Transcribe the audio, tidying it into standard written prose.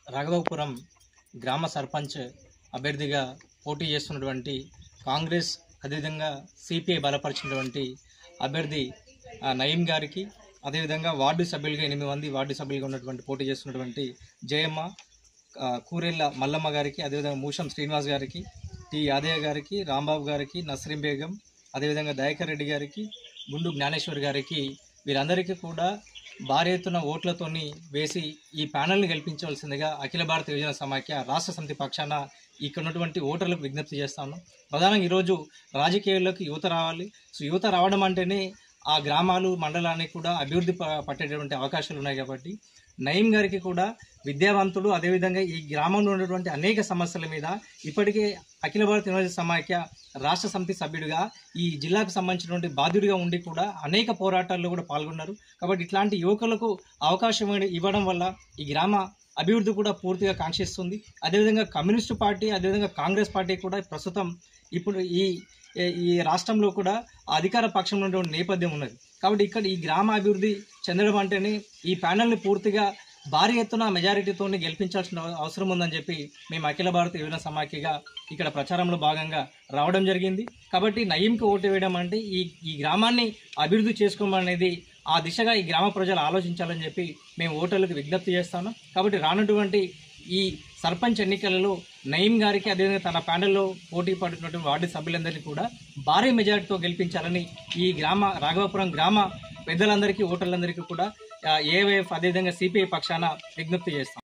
రాఘవాపురం గ్రామ సర్పంచ్ అభ్యర్థిగా పోటీ చేస్తున్నటువంటి కాంగ్రెస్ అదేవిధంగా సిపిఐ బలపరిచినటువంటి అభ్యర్థి నయీం గారికి, అదేవిధంగా వార్డు సభ్యులుగా 8 మంది వార్డు సభ్యులుగా ఉన్నటువంటి పోటీ చేస్తున్నటువంటి జయమ్మ, కూరెళ్ళ మల్లమ్మ గారికి, అదేవిధంగా మూషం శ్రీనివాస్ గారికి, టి యాదయ్య గారికి, రాంబాబు గారికి, నస్రీం బేగం, అదేవిధంగా దయాకర్ రెడ్డి గారికి, గుండు జ్ఞానేశ్వర్ గారికి, వీరందరికీ కూడా భారీ ఎత్తున ఓట్లతోని వేసి ఈ ప్యానల్ని గెలిపించవలసిందిగా అఖిల భారత యువజన సమాఖ్య రాష్ట్ర సమితి పక్షాన ఇక్కడ ఉన్నటువంటి ఓటర్లకు విజ్ఞప్తి చేస్తాను. ప్రధానంగా ఈరోజు రాజకీయాల్లోకి యువత రావాలి. సో యువత రావడం అంటేనే ఆ గ్రామాలు మండలానికి కూడా అభివృద్ధి పట్టేటువంటి అవకాశాలు ఉన్నాయి. కాబట్టి నయీం గారికి కూడా విద్యావంతుడు, అదేవిధంగా ఈ గ్రామంలో ఉన్నటువంటి అనేక సమస్యల మీద ఇప్పటికే అఖిల భారత యువజన సమాఖ్య రాష్ట్ర సమితి సభ్యుడిగా ఈ జిల్లాకు సంబంధించినటువంటి బాధ్యుడిగా ఉండి కూడా అనేక పోరాటాల్లో కూడా పాల్గొన్నారు. కాబట్టి ఇట్లాంటి యువకులకు అవకాశం ఇవ్వడం వల్ల ఈ గ్రామ అభివృద్ధి కూడా పూర్తిగా కాంక్షిస్తుంది. అదేవిధంగా కమ్యూనిస్టు పార్టీ, అదేవిధంగా కాంగ్రెస్ పార్టీ కూడా ప్రస్తుతం ఇప్పుడు ఈ రాష్ట్రంలో కూడా అధికార పక్షంలో ఉన్నటువంటి నేపథ్యం ఉన్నది. కాబట్టి ఇక్కడ ఈ గ్రామ అభివృద్ధి చెందడం అంటేనే ఈ ప్యానల్ని పూర్తిగా భారీ ఎత్తున మెజారిటీతో గెలిపించాల్సిన అవసరం ఉందని చెప్పి మేము అఖిల భారత యువజన సమాఖ్యగా ఇక్కడ ప్రచారంలో భాగంగా రావడం జరిగింది. కాబట్టి నయీంకి ఓటు వేయడం అంటే ఈ గ్రామాన్ని అభివృద్ధి చేసుకోమనేది ఆ దిశగా ఈ గ్రామ ప్రజలు ఆలోచించాలని చెప్పి మేము ఓటర్లకు విజ్ఞప్తి చేస్తాను. కాబట్టి రానటువంటి ఈ సర్పంచ్ ఎన్నికలలో నయీం గారికి, అదేవిధంగా తన ప్యానెల్లో పోటీ పడుతున్నటువంటి వార్డు సభ్యులందరినీ కూడా భారీ మెజారిటీతో గెలిపించాలని ఈ రాఘవాపురం గ్రామ పెద్దలందరికీ, ఓటర్లందరికీ కూడా ఏవైఎఫ్ అదేవిధంగా సిపిఐ పక్షాన విజ్ఞప్తి చేస్తాం.